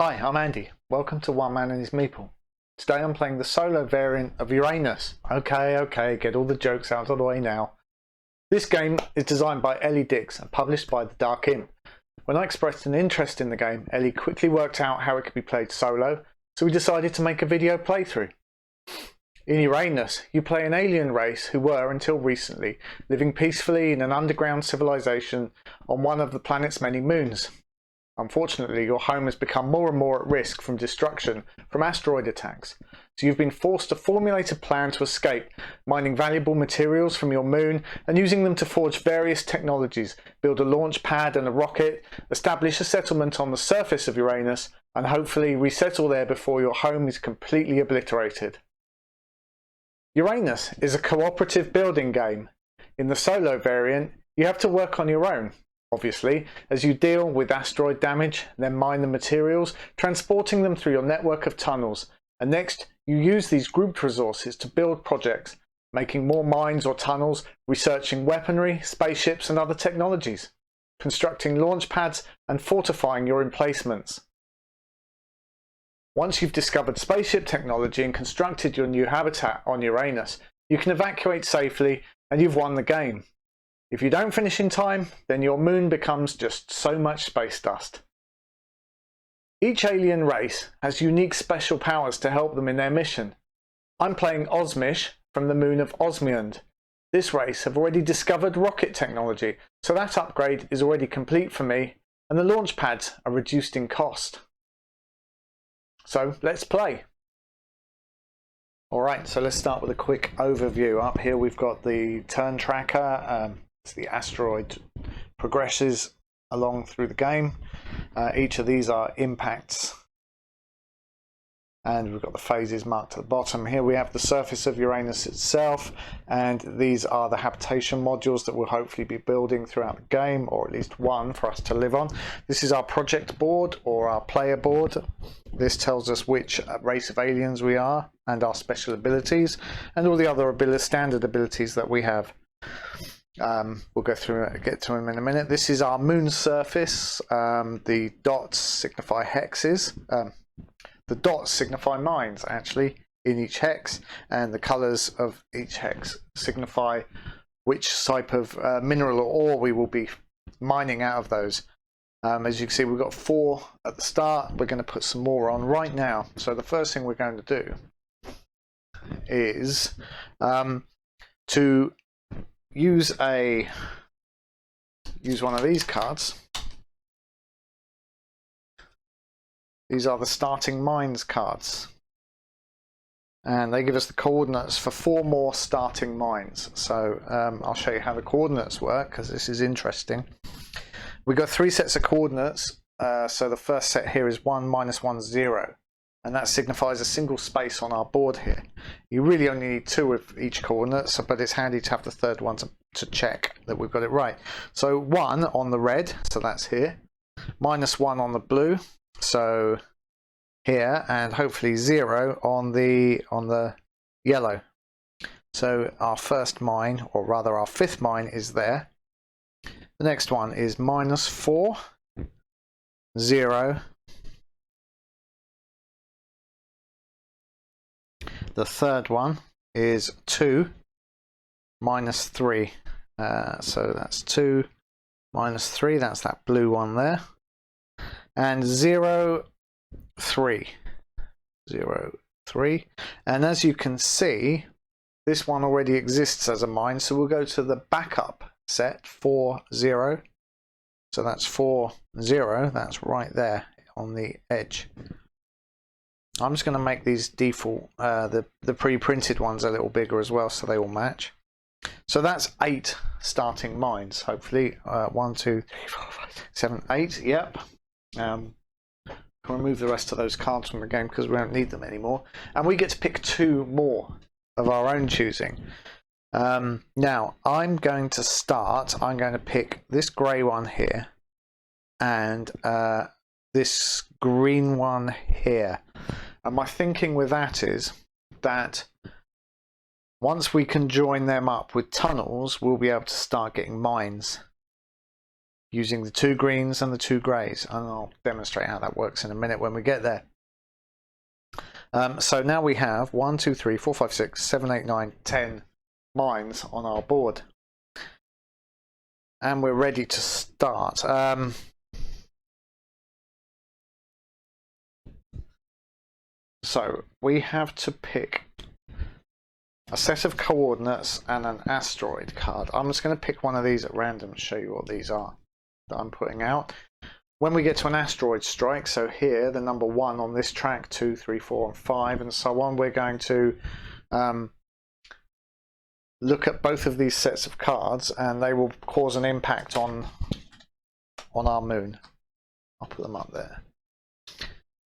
Hi, I'm Andy. Welcome to One Man and His Meeple. Today I'm playing the solo variant of Uranus. Okay, get all the jokes out of the way now. This game is designed by Ellie Dix and published by the Dark Imp. When I expressed an interest in the game, Ellie quickly worked out how it could be played solo, so we decided to make a video playthrough. In Uranus, you play an alien race who were, until recently, living peacefully in an underground civilization on one of the planet's many moons. Unfortunately, your home has become more and more at risk from destruction from asteroid attacks, so you've been forced to formulate a plan to escape, mining valuable materials from your moon and using them to forge various technologies, build a launch pad and a rocket, establish a settlement on the surface of Uranus, and hopefully resettle there before your home is completely obliterated. Uranus is a cooperative building game. In the solo variant, you have to work on your own. Obviously, as you deal with asteroid damage, then mine the materials, transporting them through your network of tunnels, and next you use these grouped resources to build projects, making more mines or tunnels, researching weaponry, spaceships and other technologies, constructing launch pads and fortifying your emplacements. Once you've discovered spaceship technology and constructed your new habitat on Uranus, you can evacuate safely and you've won the game. If you don't finish in time, then your moon becomes just so much space dust. Each alien race has unique special powers to help them in their mission. I'm playing Osmish from the moon of Osmiand. This race have already discovered rocket technology, so that upgrade is already complete for me, and the launch pads are reduced in cost. So let's play. Alright, so let's start with a quick overview. Up here we've got the turn tracker. The asteroid progresses along through the game. Each of these are impacts, and we've got the phases marked at the bottom. Here we have the surface of Uranus itself, and these are the habitation modules that we'll hopefully be building throughout the game, or at least one for us to live on. This is our project board, or our player board. This tells us which race of aliens we are and our special abilities and all the other standard abilities that we have. We'll get to them in a minute. This is our moon surface. The dots signify hexes. The dots signify mines, actually, in each hex, and the colours of each hex signify which type of mineral or ore we will be mining out of those. As you can see, we've got 4 at the start. We're going to put some more on right now. So the first thing we're going to do is to use one of these cards. These are the starting mines cards, and they give us the coordinates for 4 more starting mines. So I'll show you how the coordinates work, because this is interesting. We've got 3 sets of coordinates. So the first set here is 1, -1, 0. And that signifies a single space on our board here. You really only need 2 of each coordinate, but it's handy to have the third one to check that we've got it right. So 1 on the red, so that's here. -1 on the blue, so here, and hopefully 0 on the yellow. So our first mine, or rather our 5th mine, is there. The next one is -4, 0. The third one is 2, -3. So that's 2, -3. That's that blue one there. And 0, 3. 0, 3. And as you can see, this one already exists as a mine. So we'll go to the backup set, 4, 0. So that's 4, 0. That's right there on the edge. I'm just going to make these default, the pre-printed ones a little bigger as well, so they all match. So that's 8 starting mines, hopefully. 1, 2, 3, 4, 5, 6, 7, 8. Yep. Can remove the rest of those cards from the game because we don't need them anymore. And we get to pick 2 more of our own choosing. Now, I'm going to pick this grey one here and this green one here. And my thinking with that is that once we can join them up with tunnels, we'll be able to start getting mines. using the 2 greens and the 2 greys, and I'll demonstrate how that works in a minute when we get there. So now we have 1, 2, 3, 4, 5, 6, 7, 8, 9, 10 mines on our board, and we're ready to start. So we have to pick a set of coordinates and an asteroid card. I'm just going to pick one of these at random and show you what these are that I'm putting out. When we get to an asteroid strike, so here the number 1 on this track, 2, 3, 4 and 5 and so on, we're going to look at both of these sets of cards, and they will cause an impact on our moon. I'll put them up there.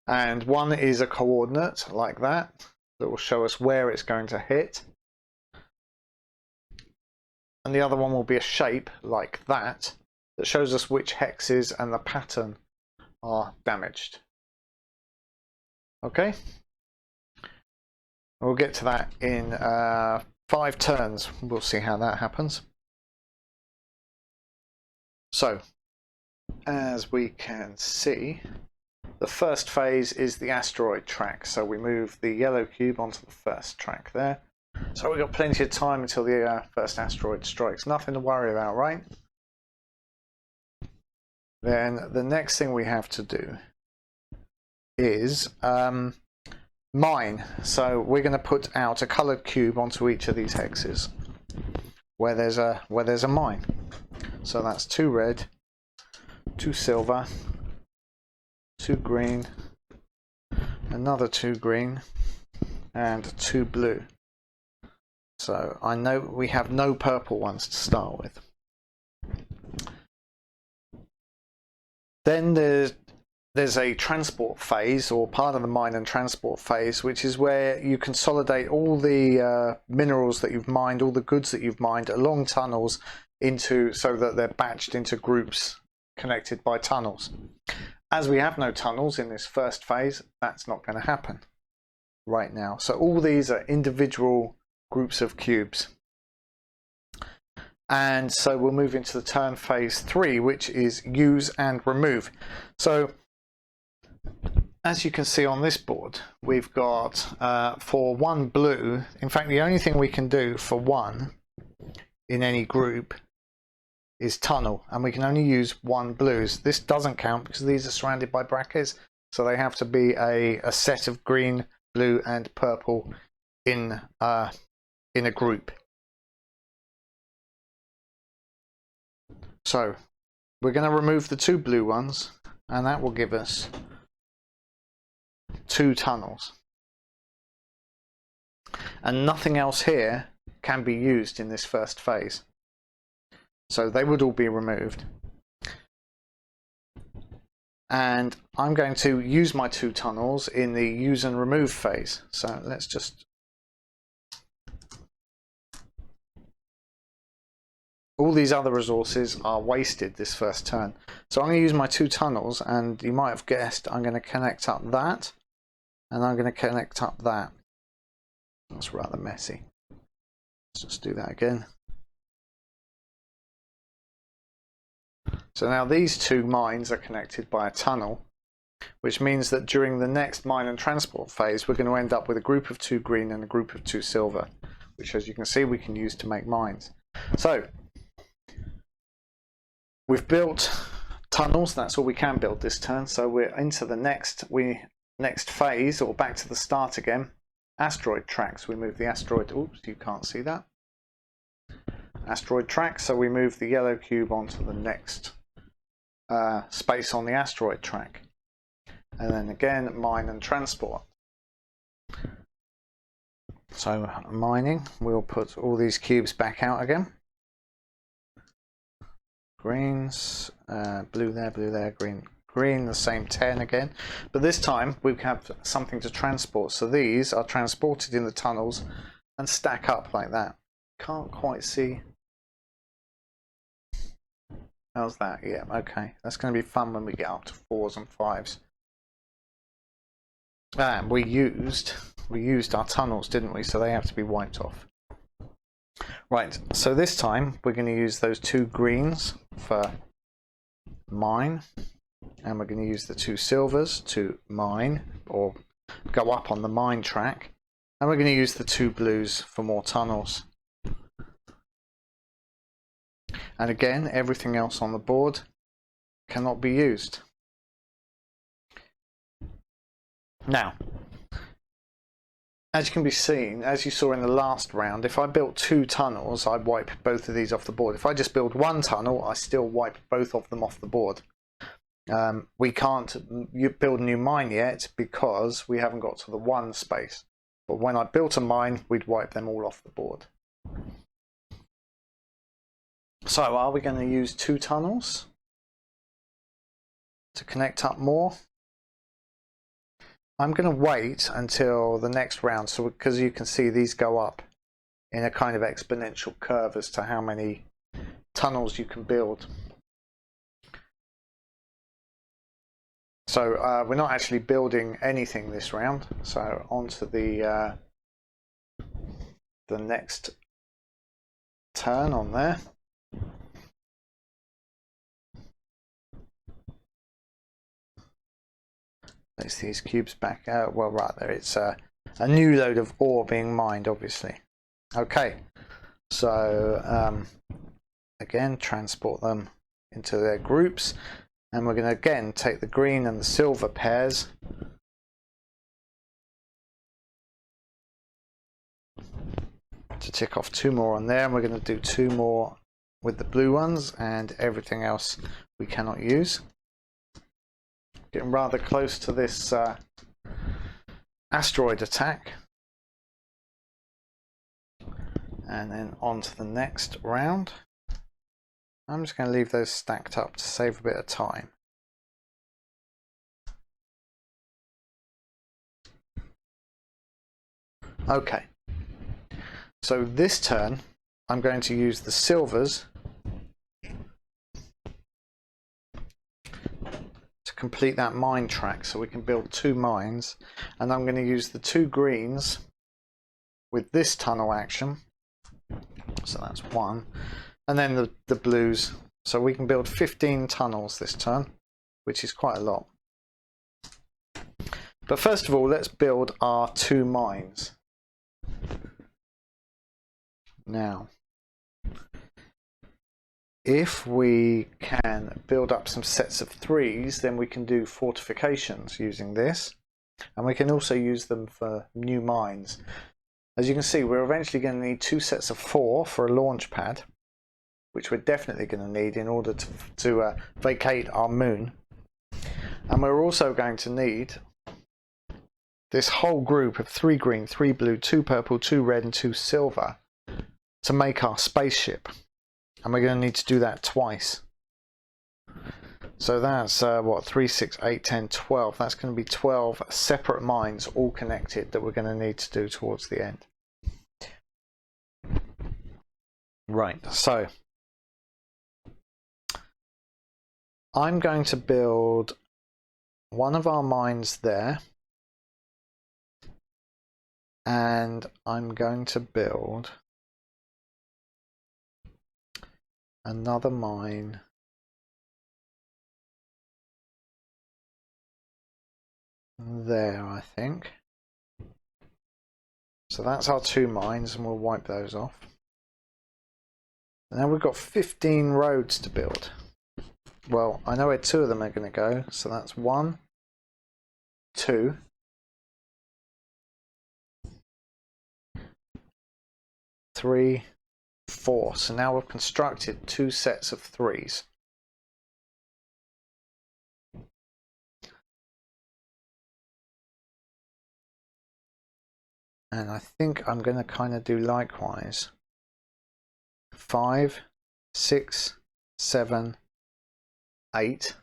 And one is a coordinate like that will show us where it's going to hit, and the other one will be a shape like that that shows us which hexes and the pattern are damaged. Okay, we'll get to that in 5 turns. We'll see how that happens. So as we can see, the first phase is the asteroid track, so we move the yellow cube onto the first track there. So we've got plenty of time until the first asteroid strikes. Nothing to worry about, right? Then the next thing we have to do is mine. So we're going to put out a coloured cube onto each of these hexes where there's a mine. So that's 2 red, 2 silver, 2 green, another 2 green, and 2 blue. So I know we have no purple ones to start with. Then there's a transport phase, or part of the mine and transport phase, which is where you consolidate all the minerals that you've mined, all the goods that you've mined along tunnels so that they're batched into groups connected by tunnels. As we have no tunnels in this first phase, that's not going to happen right now. So all these are individual groups of cubes. And so we'll move into the turn phase 3, which is use and remove. So as you can see on this board, we've got for 1 blue, in fact the only thing we can do for 1 in any group is tunnel, and we can only use 1 blues. This doesn't count because these are surrounded by brackets, so they have to be a set of green, blue and purple in a group. So we're going to remove the 2 blue ones, and that will give us 2 tunnels, and nothing else here can be used in this first phase. So they would all be removed. And I'm going to use my 2 tunnels in the use and remove phase. So let's just... all these other resources are wasted this first turn. So I'm going to use my 2 tunnels, and you might have guessed I'm going to connect up that, and I'm going to connect up that. That's rather messy. Let's just do that again. So now these 2 mines are connected by a tunnel, which means that during the next mine and transport phase we're going to end up with a group of 2 green and a group of 2 silver, which, as you can see, we can use to make mines. So we've built tunnels, that's all we can build this turn, so we're into the next phase, or back to the start again. Asteroid tracks. We move the asteroid, oops, you can't see that. Asteroid track, so we move the yellow cube onto the next space on the asteroid track, and then again mine and transport. So mining, we'll put all these cubes back out again. Greens, blue there, green, the same 10 again, but this time we have something to transport, so these are transported in the tunnels and stack up like that. Can't quite see. How's that? Yeah, okay. That's going to be fun when we get up to 4s and 5s. And we used our tunnels, didn't we? So they have to be wiped off. Right, so this time we're going to use those 2 greens for mine, and we're going to use the 2 silvers to mine or go up on the mine track, and we're going to use the 2 blues for more tunnels. And again, everything else on the board cannot be used. Now, as you can be seen, as you saw in the last round, if I built 2 tunnels, I'd wipe both of these off the board. If I just build 1 tunnel, I still wipe both of them off the board. We can't build a new mine yet because we haven't got to the 1 space. But when I built a mine, we'd wipe them all off the board. So are we going to use 2 tunnels to connect up more? I'm going to wait until the next round, so because you can see these go up in a kind of exponential curve as to how many tunnels you can build. So we're not actually building anything this round, so on to the next turn on there. Place these cubes back out. Well, right there, it's a new load of ore being mined, obviously. Okay, so again, transport them into their groups, and we're going to again take the green and the silver pairs to tick off 2 more on there, and we're going to do 2 more with the blue ones, and everything else we cannot use. Getting rather close to this asteroid attack, and then on to the next round. I'm just going to leave those stacked up to save a bit of time. Okay, so this turn I'm going to use the silvers to complete that mine track so we can build 2 mines, and I'm going to use the 2 greens with this tunnel action, so that's 1, and then the blues, so we can build 15 tunnels this turn, which is quite a lot. But first of all, let's build our 2 mines. Now, if we can build up some sets of 3s, then we can do fortifications using this, and we can also use them for new mines. As you can see, we're eventually going to need 2 sets of 4 for a launch pad, which we're definitely going to need in order to vacate our moon. And we're also going to need this whole group of 3 green, 3 blue, 2 purple, 2 red and 2 silver to make our spaceship. And we're going to need to do that twice. So that's what, 3, 6, 8, 10, 12. That's going to be 12 separate mines all connected that we're going to need to do towards the end. Right, so I'm going to build one of our mines there, and I'm going to build another mine there, I think. So that's our 2 mines, and we'll wipe those off. And now we've got 15 roads to build. Well, I know where 2 of them are going to go, so that's 1, 2, 3, 4. So now we've constructed 2 sets of 3s. And I think I'm going to kind of do likewise. 5, 6, 7, 8.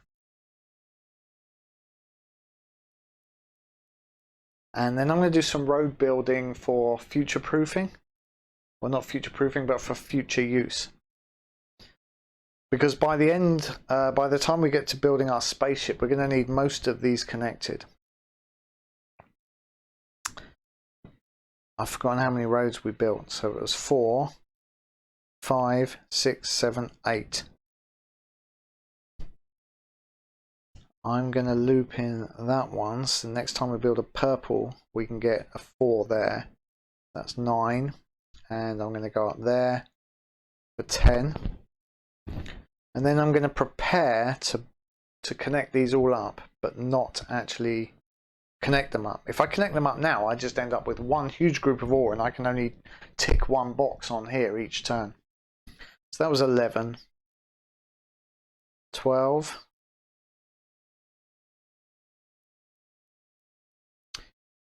And then I'm going to do some road building for future proofing. Well, not future proofing, but for future use. Because by the end, by the time we get to building our spaceship, we're going to need most of these connected. I've forgotten how many roads we built. So it was 4, 5, 6, 7, 8. I'm going to loop in that one, so next time we build a purple we can get a 4 there. That's 9, and I'm going to go up there for 10, and then I'm going to prepare to connect these all up, but not actually connect them up. If I connect them up now, I just end up with one huge group of ore, and I can only tick one box on here each turn. So that was 11, 12,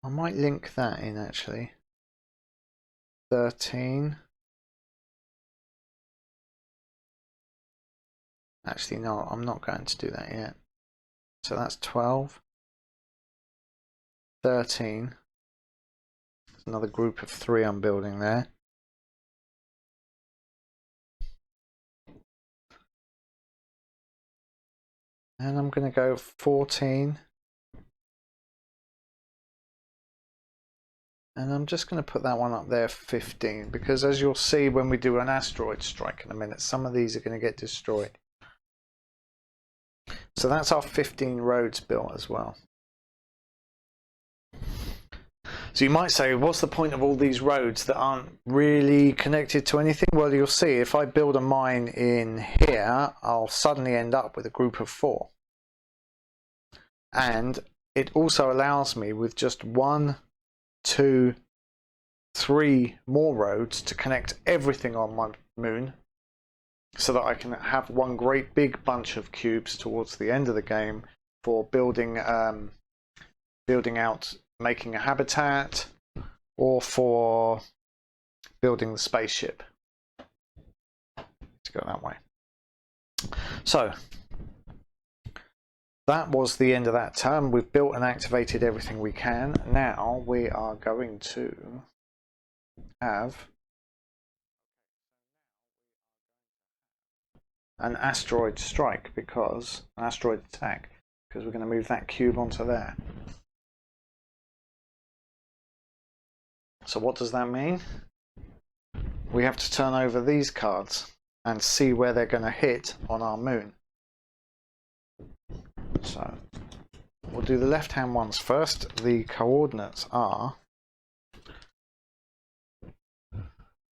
I might link that in actually, 13, actually no, I'm not going to do that yet. So that's 12, 13, there's another group of 3 I'm building there. And I'm going to go 14. And I'm just going to put that one up there 15, because as you'll see when we do an asteroid strike in a minute, some of these are going to get destroyed. So that's our 15 roads built as well. So you might say, what's the point of all these roads that aren't really connected to anything? Well, you'll see if I build a mine in here, I'll suddenly end up with a group of 4. And it also allows me with just 1, 2, 3 more roads to connect everything on my moon, so that I can have one great big bunch of cubes towards the end of the game for building out, making a habitat, or for building the spaceship. To go that way. So that was the end of that turn. We've built and activated everything we can. Now we are going to have an asteroid strike, because an asteroid attack, because we're going to move that cube onto there. So what does that mean? We have to turn over these cards and see where they're going to hit on our moon. So we'll do the left hand ones first. The coordinates are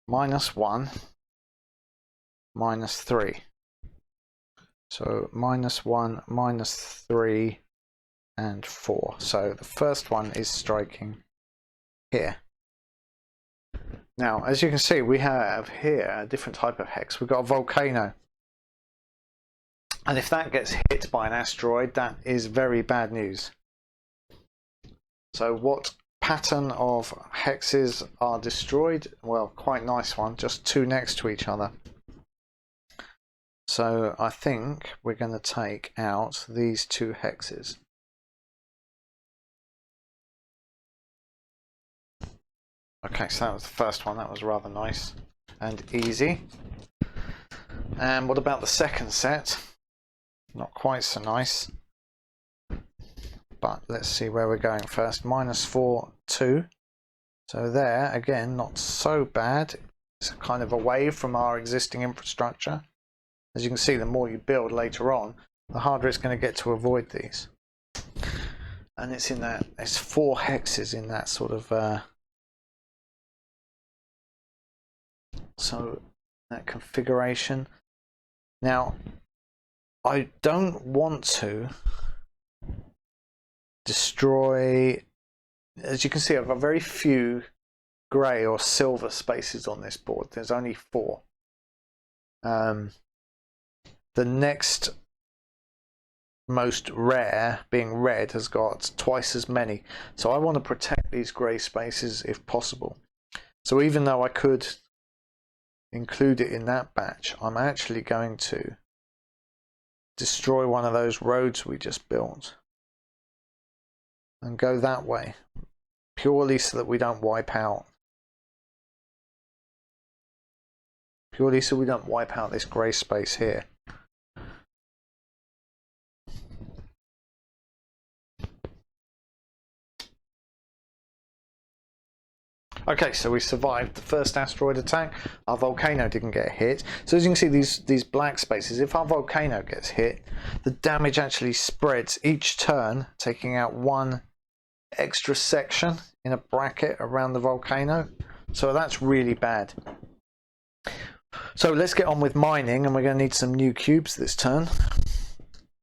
-1, -3. So -1, -3, and 4. So the first one is striking here. Now, as you can see, we have here a different type of hex. We've got a volcano. And if that gets hit by an asteroid, that is very bad news. So what pattern of hexes are destroyed? Well, quite nice one, just 2 next to each other. So I think we're going to take out these 2 hexes. Okay, so that was the first one. That was rather nice and easy. And what about the second set? Not quite so nice. But let's see where we're going first. -4, 2. So there, again, not so bad. It's kind of away from our existing infrastructure. As you can see, the more you build later on, the harder it's going to get to avoid these. And it's in that, it's 4 hexes in that sort of so that configuration. Now, I don't want to destroy, as you can see, I've got very few grey or silver spaces on this board. There's only 4. The next most rare, being red, has got twice as many. So I want to protect these grey spaces if possible. So even though I could include it in that batch, I'm actually going to destroy one of those roads we just built and go that way, purely so that we don't wipe out. Purely so we don't wipe out this grey space here. Okay, so we survived the first asteroid attack. Our volcano didn't get hit. So as you can see, these black spaces, if our volcano gets hit, the damage actually spreads each turn, taking out one extra section in a bracket around the volcano. So that's really bad. So let's get on with mining, and we're going to need some new cubes this turn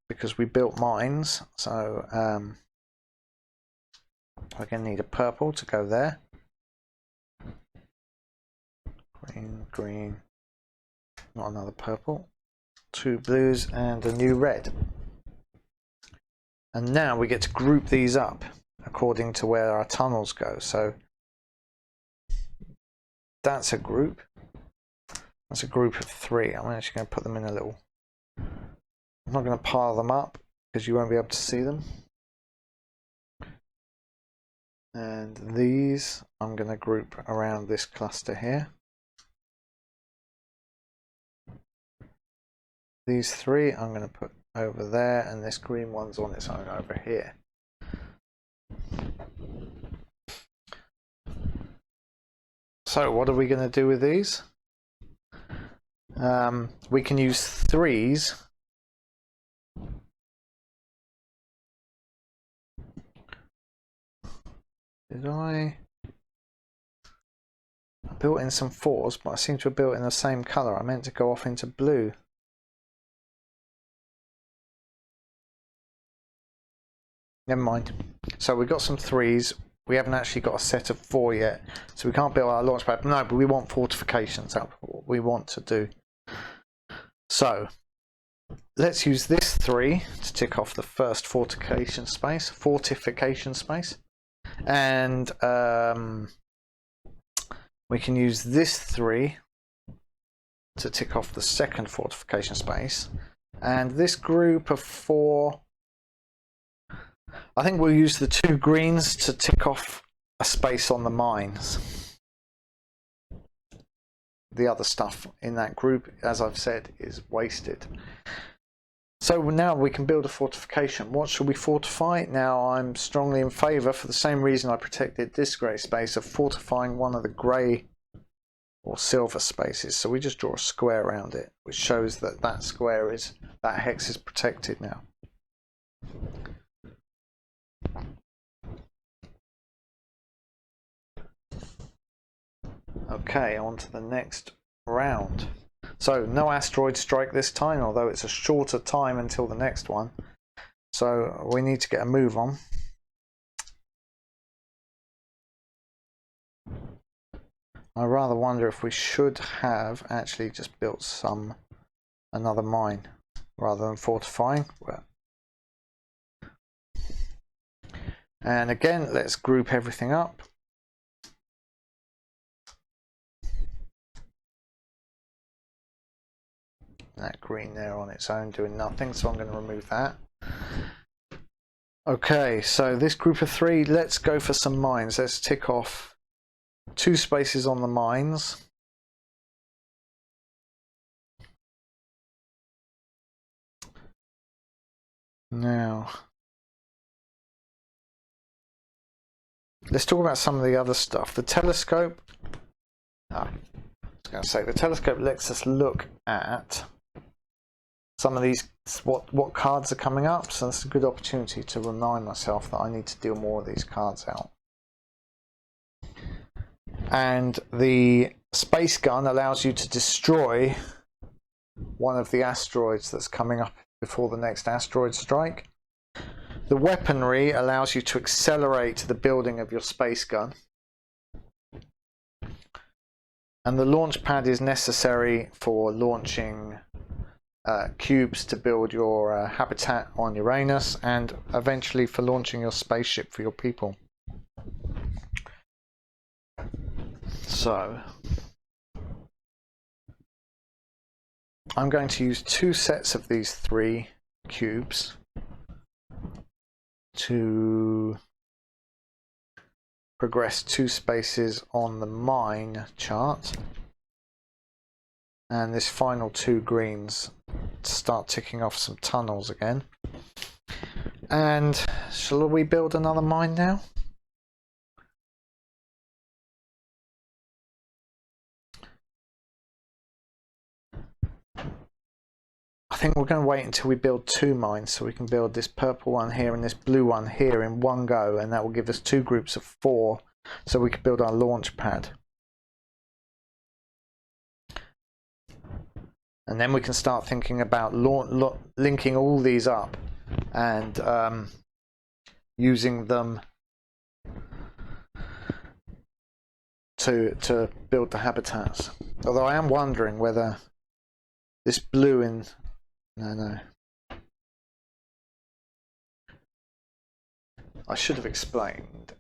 because we built mines. So we're going to need a purple to go there. Green, green, not another purple. 2 blues and a new red. And now we get to group these up according to where our tunnels go. So that's a group. That's a group of 3. I'm actually going to put them in a little... I'm not going to pile them up because you won't be able to see them. And these I'm going to group around this cluster here. These 3 I'm going to put over there, and this green one's on its own over here. So what are we going to do with these? We can use 3s. Did I built in some 4s, but I seem to have built in the same colour. I meant to go off into blue. Never mind. So we've got some 3s. We haven't actually got a set of 4 yet, so we can't build our launch pad. No, but we want fortifications. That's what we want to do. So let's use this 3 to tick off the first fortification space. And we can use this 3 to tick off the second fortification space. And this group of 4, I think we'll use the 2 greens to tick off a space on the mines. The other stuff in that group, as I've said, is wasted. So now we can build a fortification. What should we fortify? Now I'm strongly in favour, for the same reason I protected this grey space, of fortifying one of the grey or silver spaces. So we just draw a square around it, which shows that that hex is protected now. Okay, on to the next round. So no asteroid strike this time, although it's a shorter time until the next one. So we need to get a move on. I rather wonder if we should have actually just built another mine rather than fortifying. And again, let's group everything up. That green there on its own doing nothing, so I'm going to remove that. Okay, so this group of 3, let's go for some mines. Let's tick off 2 spaces on the mines. Now, let's talk about some of the other stuff. The telescope, I was going to say, the telescope lets us look at some of these, what cards are coming up, so that's a good opportunity to remind myself that I need to deal more of these cards out. And the space gun allows you to destroy one of the asteroids that's coming up before the next asteroid strike. The weaponry allows you to accelerate the building of your space gun. And the launch pad is necessary for launching cubes to build your habitat on Uranus, and eventually for launching your spaceship for your people. So I'm going to use 2 sets of these 3 cubes to progress 2 spaces on the mine chart, and this final 2 greens to start ticking off some tunnels again. And shall we build another mine now? I think we're going to wait until we build 2 mines, so we can build this purple one here and this blue one here in one go, and that will give us 2 groups of 4, so we can build our launch pad. And then we can start thinking about linking all these up and using them to build the habitats. Although I am wondering whether this blue in... No. I should have explained.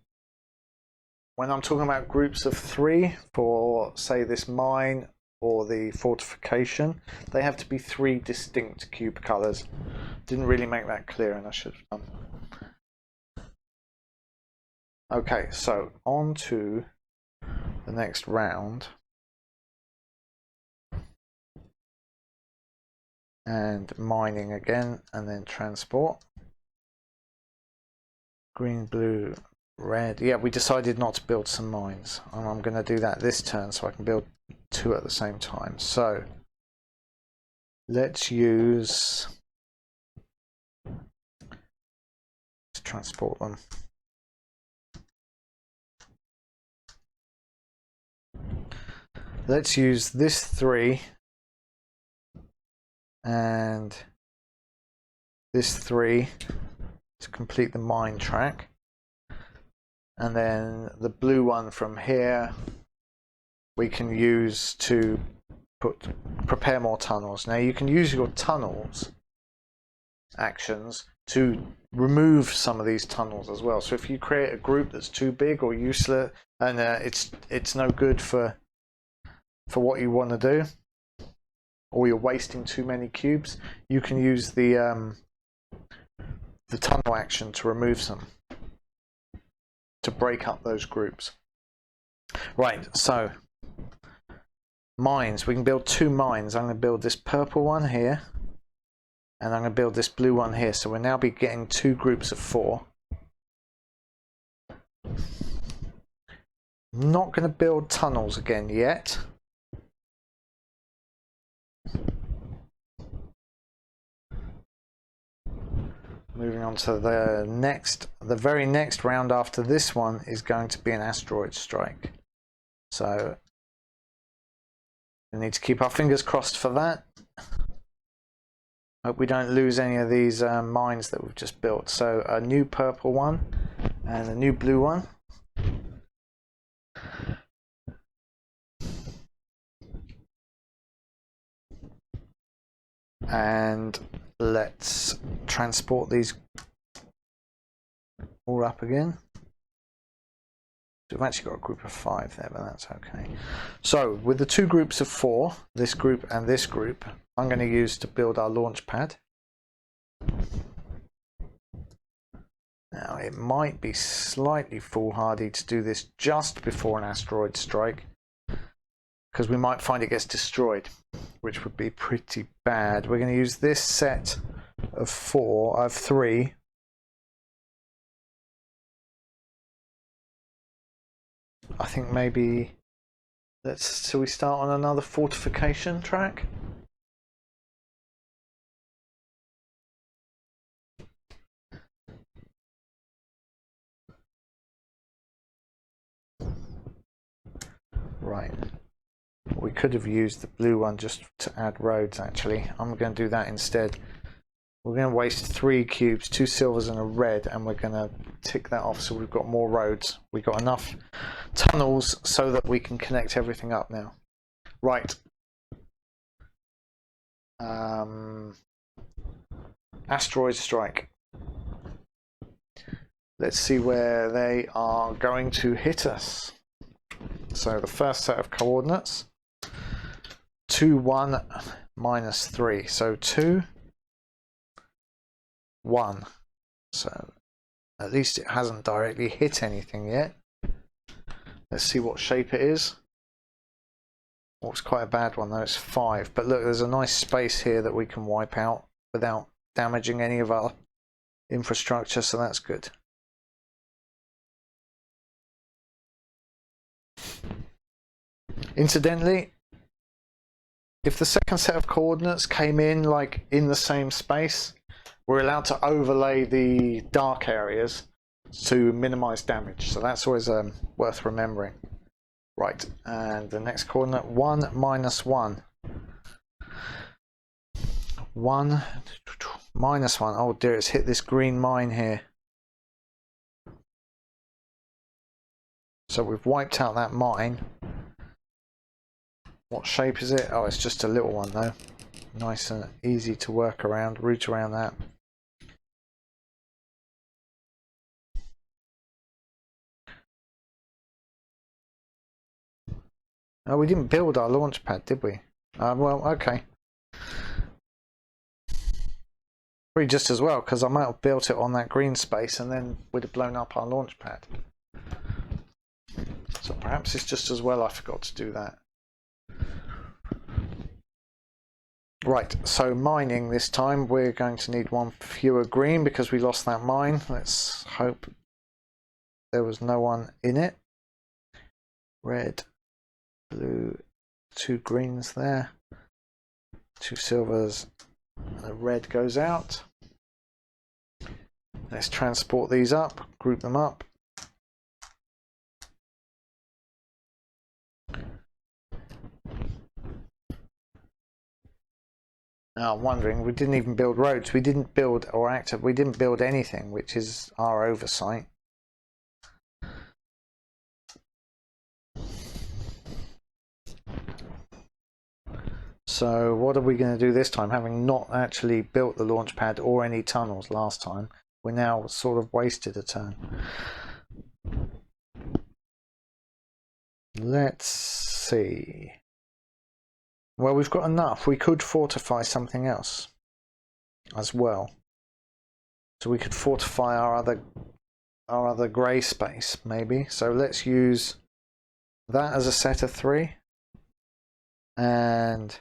When I'm talking about groups of 3 for, say, this mine or the fortification, they have to be 3 distinct cube colors. Didn't really make that clear, and I should have done. Okay, so on to the next round. And mining again, and then transport. Green, blue, red. Yeah, we decided not to build some mines, and I'm going to do that this turn so I can build 2 at the same time. So let's use... let's transport them. Let's use this 3 and this 3 to complete the mine track, and then the blue one from here we can use to prepare more tunnels. Now you can use your tunnels actions to remove some of these tunnels as well. So if you create a group that's too big or useless and it's no good for what you want to do, or you're wasting too many cubes, you can use the tunnel action to remove some, to break up those groups. Right, so mines, we can build 2 mines. I'm going to build this purple one here, and I'm going to build this blue one here. So we'll now be getting 2 groups of 4. Not going to build tunnels again yet. Moving on to the very next round after this one is going to be an asteroid strike. So we need to keep our fingers crossed for that. Hope we don't lose any of these mines that we've just built. So a new purple one and a new blue one. And let's transport these all up again. We've actually got a group of 5 there, but that's okay. So with the 2 groups of 4, this group and this group, I'm going to use to build our launch pad. Now it might be slightly foolhardy to do this just before an asteroid strike, because we might find it gets destroyed, which would be pretty bad. We're going to use this set of 3. I think maybe shall we start on another fortification track? Right. We could have used the blue one just to add roads, actually. I'm going to do that instead. We're going to waste 3 cubes, 2 silvers and a red, and we're going to tick that off so we've got more roads. We've got enough tunnels so that we can connect everything up now. Right. Asteroid strike. Let's see where they are going to hit us. So the first set of coordinates, 2, 1, minus 3. So 2, 1. So at least it hasn't directly hit anything yet. Let's see what shape it is. Oh, it's quite a bad one though, it's 5. But look, there's a nice space here that we can wipe out without damaging any of our infrastructure, so that's good. Incidentally, if the second set of coordinates came in like in the same space, we're allowed to overlay the dark areas to minimize damage. So that's always worth remembering. Right, and the next coordinate, 1 minus 1. 1 minus 1. Oh dear, it's hit this green mine here. So we've wiped out that mine. What shape is it? Oh, it's just a little one though. Nice and easy to work around, route around that. Oh, we didn't build our launch pad, did we? Well, okay. Probably just as well, because I might have built it on that green space and then we'd have blown up our launch pad. So perhaps it's just as well I forgot to do that. Right, so mining this time, we're going to need one fewer green because we lost that mine. Let's hope there was no one in it. Red, blue, 2 greens there, 2 silvers, and a red goes out. Let's transport these up, group them up. Now I'm wondering, we didn't even build roads, we didn't build we didn't build anything, which is our oversight. So what are we going to do this time? Having not actually built the launch pad or any tunnels last time, we're now sort of wasted a turn. Let's see. Well, we've got enough. We could fortify something else as well. So we could fortify our other grey space, maybe. So let's use that as a set of 3. And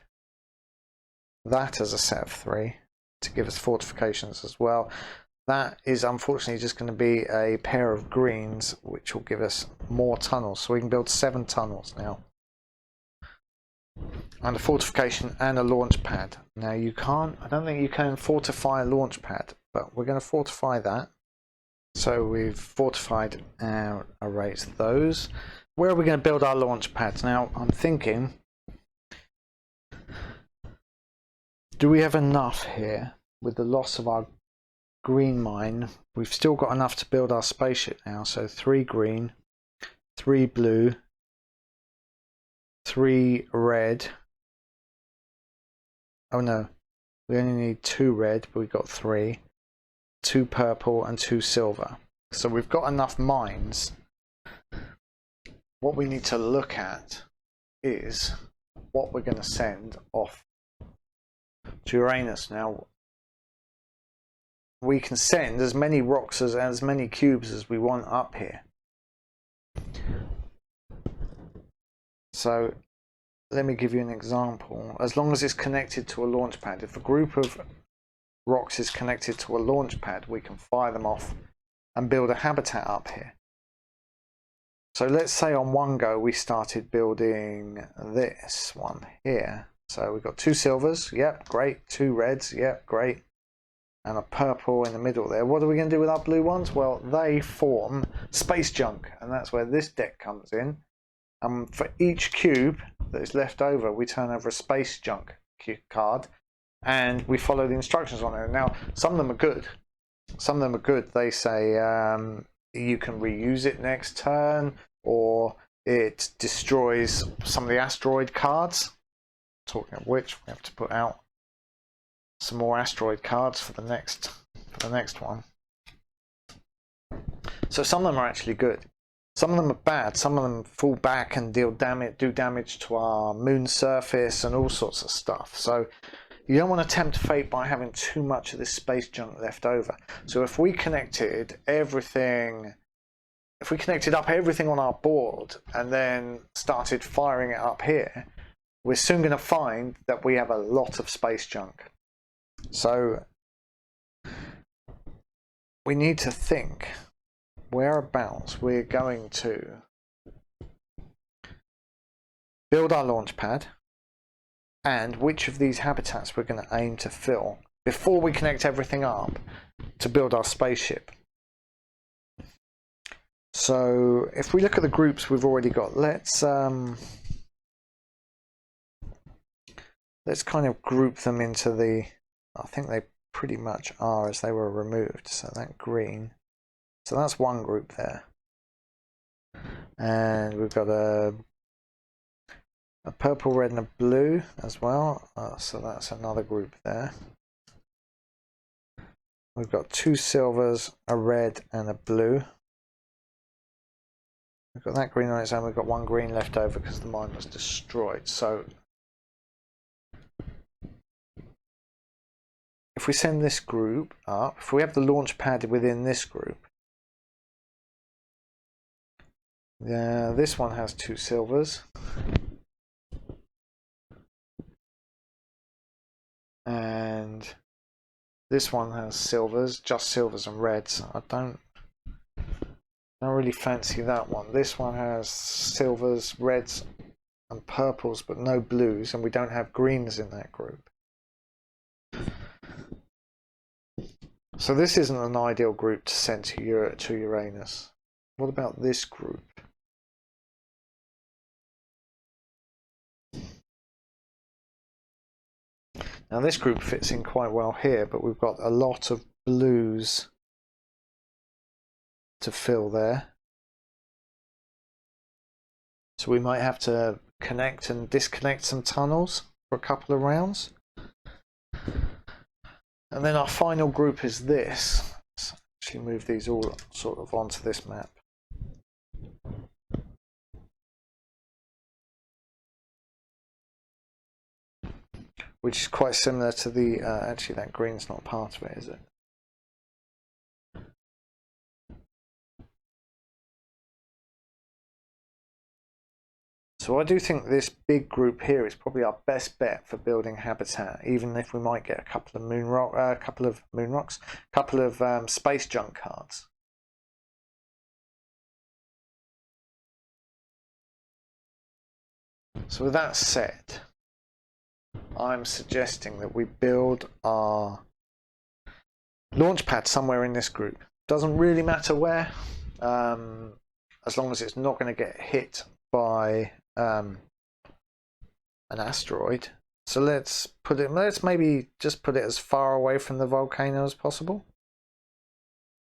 that as a set of 3 to give us fortifications as well. That is unfortunately just going to be a pair of greens, which will give us more tunnels. So we can build 7 tunnels now. And a fortification and a launch pad. Now you can't, I don't think you can fortify a launch pad, but we're going to fortify that. So we've fortified and erased those. Where are we going to build our launch pads? Now I'm thinking, do we have enough here with the loss of our green mine? We've still got enough to build our spaceship now. So 3 green, 3 blue, 3 red. Oh no, we only need 2 red, but we got 3. 2 purple and 2 silver. So we've got enough mines. What we need to look at is what we're going to send off to Uranus. Now we can send as many rocks as many cubes as we want up here. So let me give you an example. As long as it's connected to a launch pad, if a group of rocks is connected to a launch pad, we can fire them off and build a habitat up here. So let's say on one go we started building this one here. So we've got 2 silvers, yep, great. 2 reds, yep, great. And a purple in the middle there. What are we going to do with our blue ones? Well, they form space junk, and that's where this deck comes in. For each cube that is left over, we turn over a space junk card, and we follow the instructions on it. Now, some of them are good. Some of them are good. They say you can reuse it next turn, or it destroys some of the asteroid cards. Talking of which, we have to put out some more asteroid cards for the next one. So some of them are actually good. Some of them are bad. Some of them fall back and do damage to our moon surface and all sorts of stuff. So you don't want to tempt fate by having too much of this space junk left over. So if we connected up everything on our board and then started firing it up here, we're soon going to find that we have a lot of space junk. So we need to think whereabouts we're going to build our launch pad, and which of these habitats we're going to aim to fill before we connect everything up to build our spaceship. So if we look at the groups we've already got, let's kind of group them into the, I think they pretty much are as they were removed. So that green, so that's one group there. And we've got a purple, red and a blue as well. So that's another group there. We've got two silvers, a red and a blue. We've got that green on its own. We've got one green left over because the mine was destroyed. So if we send this group up, if we have the launch pad within this group, this one has two silvers. And this one has silvers, just silvers and reds. I don't really fancy that one. This one has silvers, reds and purples, but no blues, and we don't have greens in that group. So this isn't an ideal group to send to Uranus. What about this group? Now this group fits in quite well here, but we've got a lot of blues to fill there. So we might have to connect and disconnect some tunnels for a couple of rounds. And then our final group is this. Let's actually move these all sort of onto this map. Which is quite similar to the, actually that green's not part of it, is it? So I do think this big group here is probably our best bet for building habitat, even if we might get a couple of space junk cards. So with that said, I'm suggesting that we build our launch pad somewhere in this group. Doesn't really matter where, as long as it's not going to get hit by an asteroid. So let's maybe just put it as far away from the volcano as possible.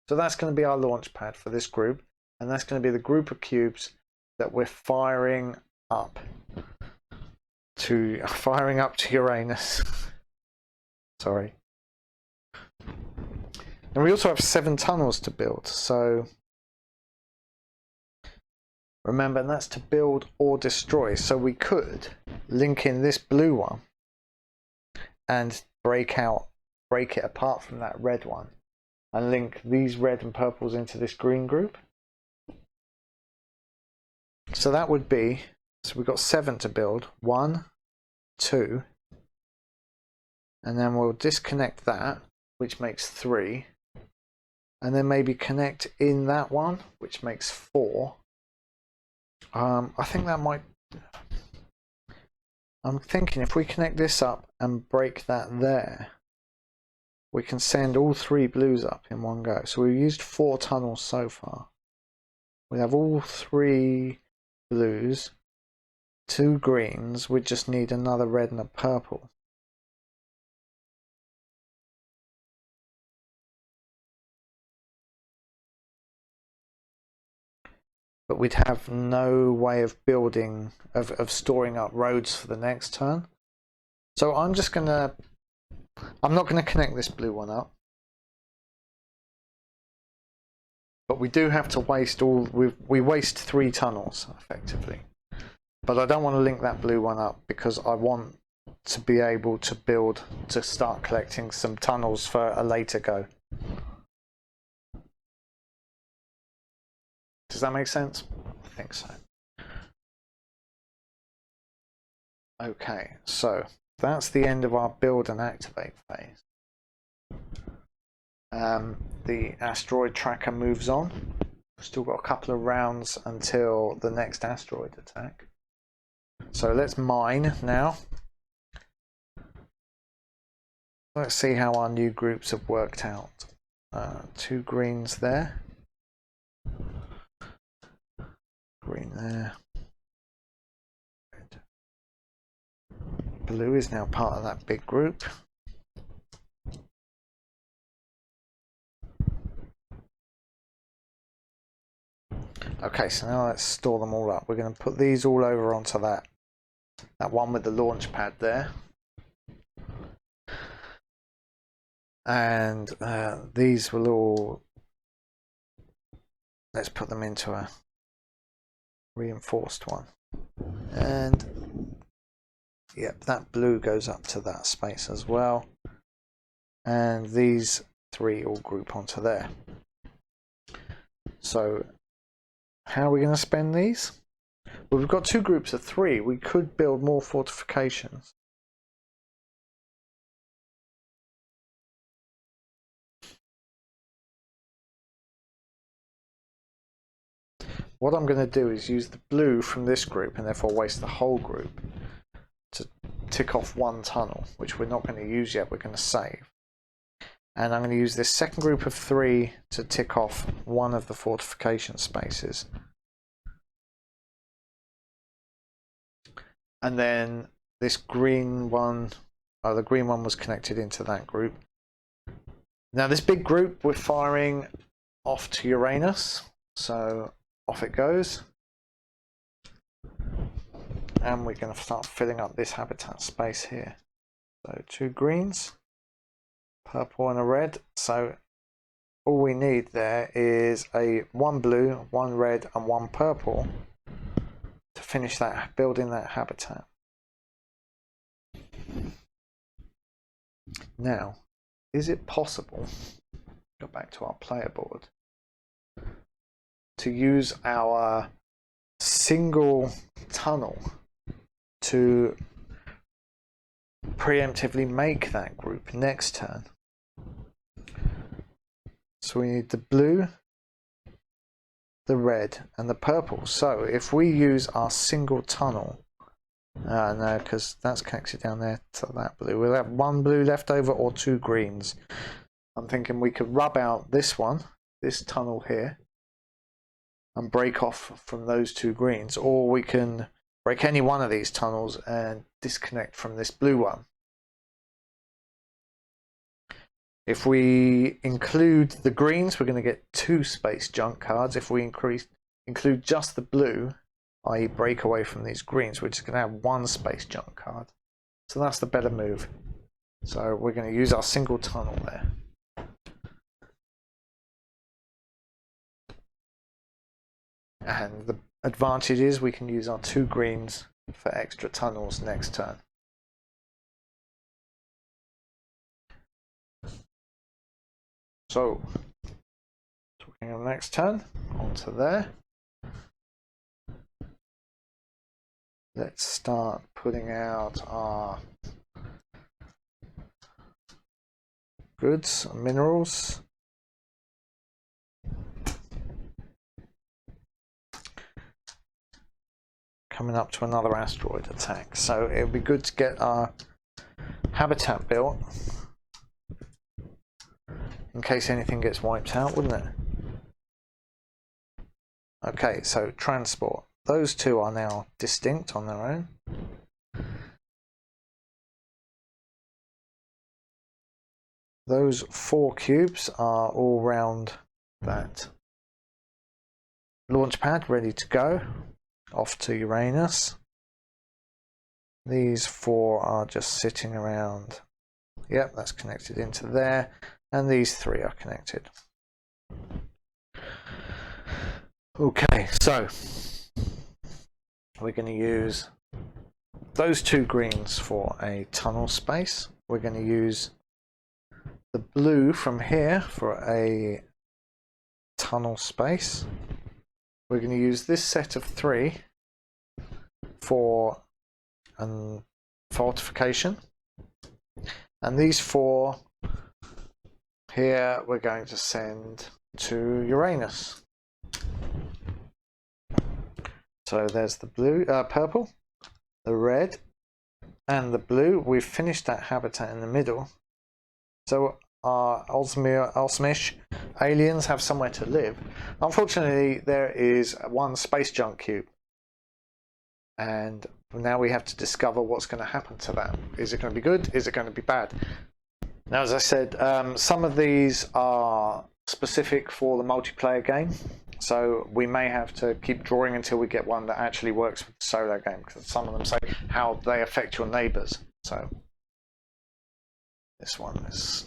So that's going to be our launch pad for this group, and that's going to be the group of cubes that we're firing up to Uranus. Sorry. And we also have 7 tunnels to build, so remember, and that's to build or destroy. So we could link in this blue one and break it apart from that red one and link these red and purples into this green group. So that would be, so we've got 7 to build. 1, 2, and then we'll disconnect that, which makes 3, and then maybe connect in that one, which makes 4. I think that might, I'm thinking if we connect this up and break that there, we can send all 3 blues up in one go. So we've used 4 tunnels so far. We have all 3 blues, 2 greens, we just need another red and a purple. But we'd have no way of building, of storing up roads for the next turn. So I'm not going to connect this blue one up. But we do have to waste we waste 3 tunnels effectively. But I don't want to link that blue one up because I want to be able to start collecting some tunnels for a later go. Does that make sense? I think so. Okay, so that's the end of our build and activate phase. The asteroid tracker moves on. We've still got a couple of rounds until the next asteroid attack. So let's mine now. Let's see how our new groups have worked out. 2 greens there. Green there. Red. Blue is now part of that big group. Okay, so now let's store them all up. We're going to put these all over onto that one with the launch pad there. And these will all, let's put them into a reinforced one. And yep, that blue goes up to that space as well. And these 3 all group onto there. So how are we going to spend these? Well, we've got 2 groups of 3. We could build more fortifications. What I'm going to do is use the blue from this group and therefore waste the whole group to tick off 1 tunnel, which we're not going to use yet, we're going to save. And I'm going to use this second group of 3 to tick off 1 of the fortification spaces. And then this green one, oh, the green one was connected into that group. Now this big group, we're firing off to Uranus, so off it goes. And we're going to start filling up this habitat space here. So 2 greens, purple and a red. So all we need there is 1 blue, 1 red and 1 purple to finish that, building that habitat. Now, is it possible, go back to our player board, to use our single tunnel to preemptively make that group next turn? So we need the blue, the red and the purple. So if we use our single tunnel, no, because that's connected down there to that blue, we'll have 1 blue left over or 2 greens. I'm thinking we could rub out this one, this tunnel here, and break off from those 2 greens, or we can break any one of these tunnels and disconnect from this blue one. If we include the greens, we're going to get 2 space junk cards. If we include just the blue, i.e. break away from these greens, we're just going to have 1 space junk card. So that's the better move. So we're going to use our single tunnel there. And the advantage is we can use our 2 greens for extra tunnels next turn. So, talking on next turn, onto there. Let's start putting out our goods and minerals. Coming up to another asteroid attack, so it would be good to get our habitat built in case anything gets wiped out, wouldn't it? Okay, so transport. Those 2 are now distinct on their own. Those 4 cubes are all round that launch pad, ready to go off to Uranus. These 4 are just sitting around. Yep, that's connected into there. And these 3 are connected. Okay, so we're going to use those 2 greens for a tunnel space. We're going to use the blue from here for a tunnel space. We're going to use this set of 3 for fortification. And these 4 here we're going to send to Uranus. So there's the blue, purple, the red and the blue. We've finished that habitat in the middle. so our Osmish aliens have somewhere to live. Unfortunately, there is one space junk cube, and now we have to discover what's going to happen to that. Is it going to be good? Is it going to be bad? Now, as I said, some of these are specific for the multiplayer game, so we may have to keep drawing until we get one that actually works with the solo game, because some of them say how they affect your neighbors. So this one is,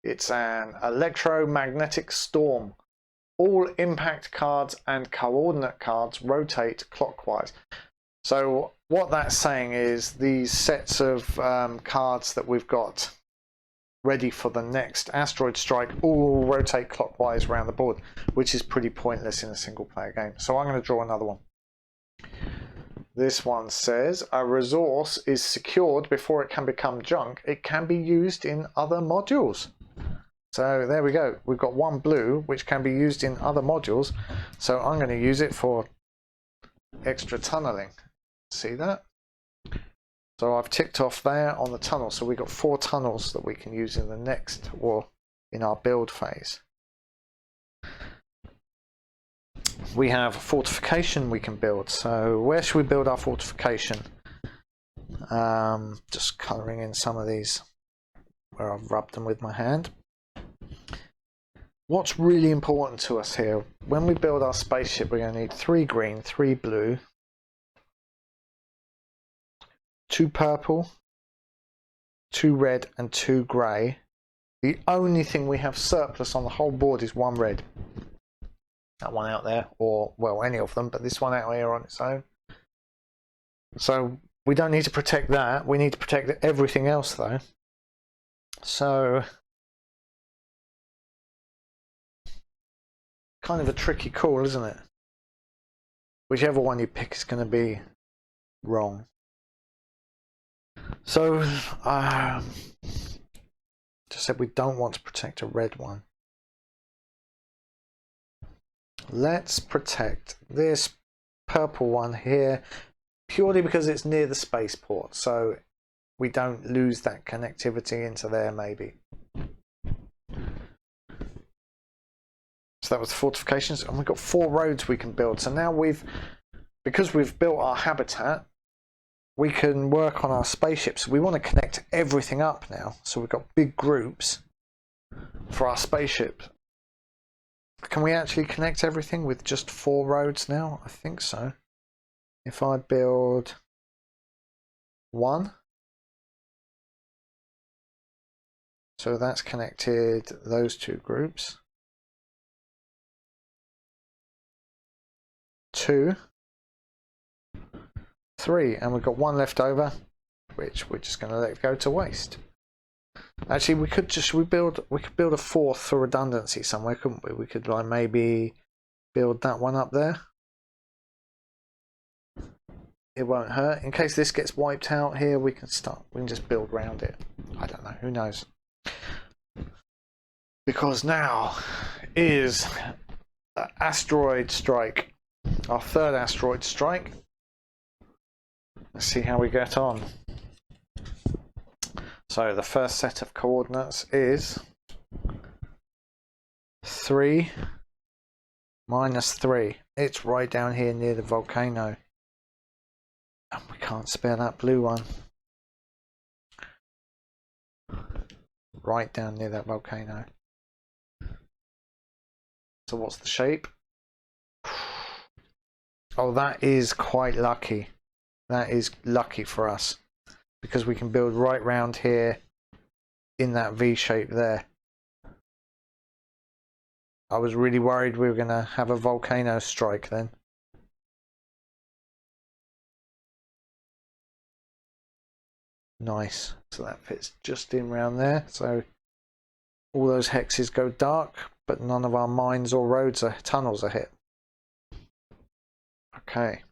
it's an electromagnetic storm. All impact cards and coordinate cards rotate clockwise. So what that's saying is these sets of cards that we've got ready for the next asteroid strike all rotate clockwise around the board, which is pretty pointless in a single player game. So I'm going to draw another one. This one says a resource is secured before it can become junk. It can be used in other modules. So there we go. We've got one blue which can be used in other modules. So I'm going to use it for extra tunneling. See that? So I've ticked off there on the tunnel. So we've got 4 tunnels that we can use in the next, or in our build phase. We have fortification we can build. So where should we build our fortification? Just colouring in some of these where I've rubbed them with my hand. What's really important to us here, when we build our spaceship, we're going to need 3 green, 3 blue, 2 purple, 2 red and 2 grey. The only thing we have surplus on the whole board is 1 red. That one out there, or well, any of them, but this one out here on its own. So we don't need to protect that. We need to protect everything else though. So kind of a tricky call, isn't it? Whichever one you pick is going to be wrong. So just said we don't want to protect a red one. Let's protect this purple one here purely because it's near the spaceport, so we don't lose that connectivity into there maybe. So that was the fortifications, and we've got 4 roads we can build. So now because we've built our habitat, we can work on our spaceships. We want to connect everything up now. So we've got big groups for our spaceship. Can we actually connect everything with just 4 roads now? I think so. If I build 1. So that's connected those 2 groups. 2. 3, and we've got 1 left over, which we're just going to let go to waste. Actually, we could build a 4th for redundancy somewhere, couldn't we? We could like maybe build that one up there. It won't hurt. In case this gets wiped out here, we can just build around it. I don't know, who knows? Because now is the asteroid strike, our 3rd asteroid strike. Let's see how we get on. So the first set of coordinates is 3 minus 3. It's right down here near the volcano. And we can't spare that blue one. Right down near that volcano. So what's the shape? Oh, that is quite lucky. That is lucky for us, because we can build right round here in that V shape there. I was really worried we were going to have a volcano strike then. Nice. So that fits just in round there. So all those hexes go dark, but none of our mines or roads or tunnels are hit. Okay.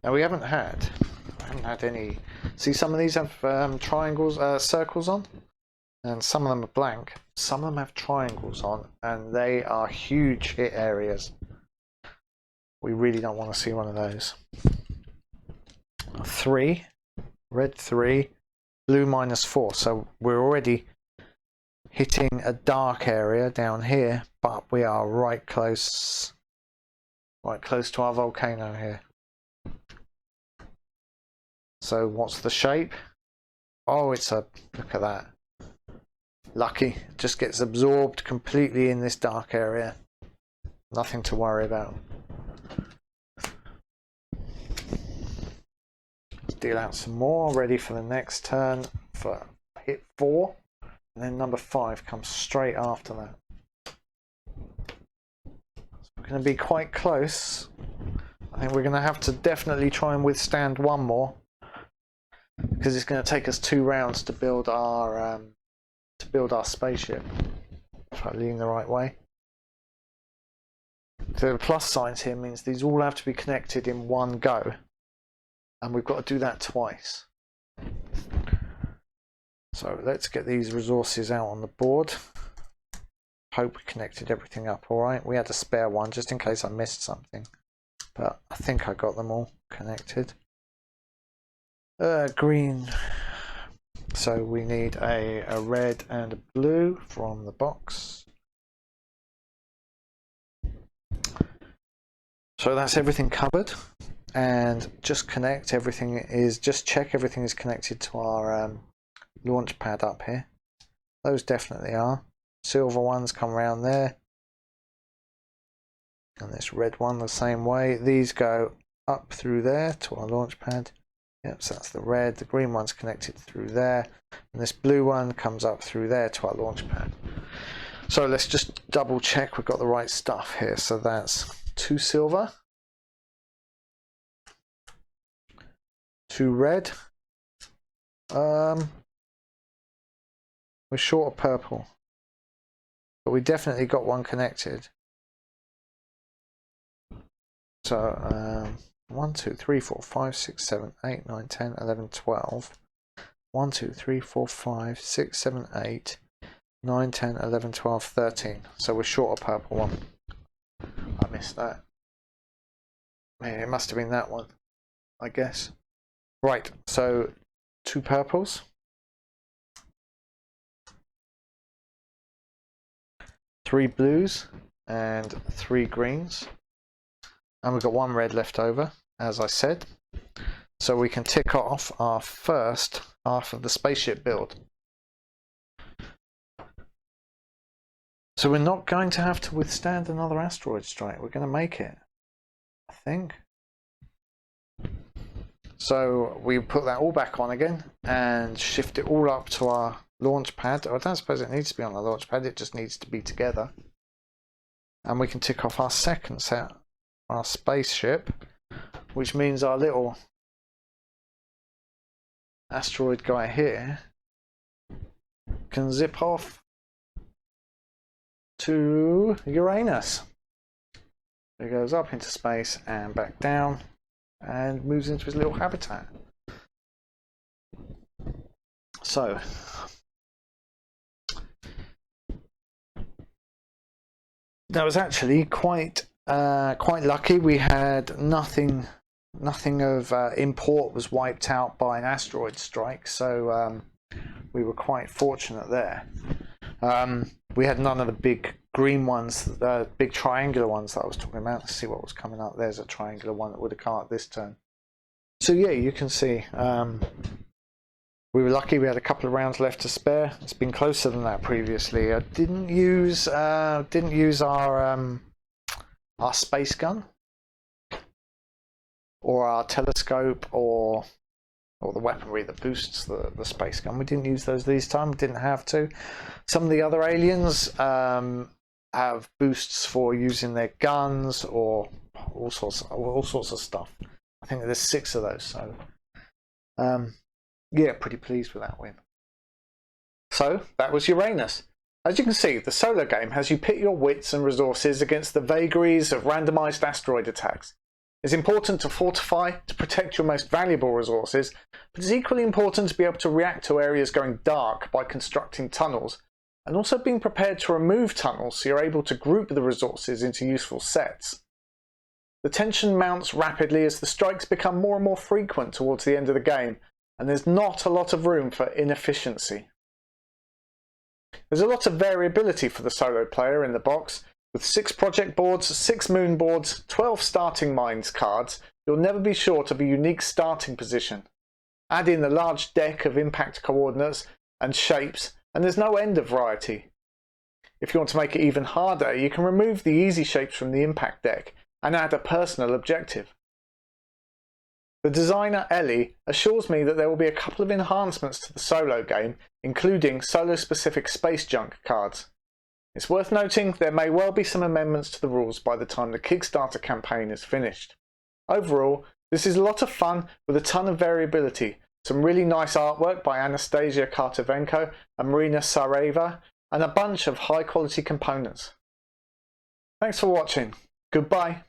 Now we haven't had any. See, some of these have triangles, circles on, and some of them are blank. Some of them have triangles on, and they are huge hit areas. We really don't want to see one of those. 3 red 3, blue -4. So we're already hitting a dark area down here, but we are right close to our volcano here. So what's the shape? Oh, it's a, look at that. Lucky, it just gets absorbed completely in this dark area. Nothing to worry about. Let's deal out some more, ready for the next turn for hit 4. And then number 5 comes straight after that. So we're going to be quite close. I think we're going to have to definitely try and withstand one more, because it's going to take us 2 rounds to build our spaceship. If I lean the right way. So the plus signs here means these all have to be connected in one go, and we've got to do that twice. So let's get these resources out on the board. Hope we connected everything up all right. We had a spare one just in case I missed something, but I think I got them all connected. Green. So we need a red and a blue from the box. So that's everything covered, and just check everything is connected to our launch pad up here. Those definitely are. Silver ones come around there, and this red one the same way. These go up through there to our launch pad. Yep, so that's the red. The green one's connected through there, and this blue one comes up through there to our launch pad. So let's just double check we've got the right stuff here. So that's 2 silver, 2 red. We're short of purple, but we definitely got one connected. So 1, 2, 3, 4, 5, 6, 7, 8, 9, 10, 11, 12. 1, 2, 3, 4, 5, 6, 7, 8, 9, 10, 11, 12, 13. So we're short of purple one. I missed that. It must have been that one, I guess. Right, so 2 purples. 3 blues and 3 greens. And we've got 1 red left over, as I said. So we can tick off our first half of the spaceship build. So we're not going to have to withstand another asteroid strike. We're going to make it, I think. So we put that all back on again and shift it all up to our launch pad. I don't suppose it needs to be on the launch pad, it just needs to be together. And we can tick off our second set, our spaceship, which means our little asteroid guy here can zip off to Uranus. He goes up into space and back down and moves into his little habitat. So that was actually quite lucky. We had nothing of import was wiped out by an asteroid strike, so we were quite fortunate there. We had none of the big green ones, the big triangular ones that I was talking about. Let's see what was coming up. There's a triangular one that would have come up this turn. So yeah, you can see we were lucky. We had a couple of rounds left to spare. It's been closer than that previously. I didn't use our space gun or our telescope or the weaponry that boosts the space gun. We didn't use those this time. We didn't have to. Some of the other aliens have boosts for using their guns or all sorts of stuff. I think there's 6 of those. So yeah, pretty pleased with that win. So that was Uranus. As you can see, the solar game has you pit your wits and resources against the vagaries of randomized asteroid attacks. It's important to fortify to protect your most valuable resources, but it's equally important to be able to react to areas going dark by constructing tunnels, and also being prepared to remove tunnels so you're able to group the resources into useful sets. The tension mounts rapidly as the strikes become more and more frequent towards the end of the game, and there's not a lot of room for inefficiency. There's a lot of variability for the solo player in the box. With 6 project boards, 6 moon boards, 12 starting mines cards, you'll never be short of a unique starting position. Add in a large deck of impact coordinates and shapes, and there's no end of variety. If you want to make it even harder, you can remove the easy shapes from the impact deck and add a personal objective. The designer Ellie assures me that there will be a couple of enhancements to the solo game, including solo-specific space junk cards. It's worth noting there may well be some amendments to the rules by the time the Kickstarter campaign is finished. Overall, this is a lot of fun with a ton of variability, some really nice artwork by Anastasia Kartavenko and Marina Sareva, and a bunch of high quality components. Thanks for watching. Goodbye.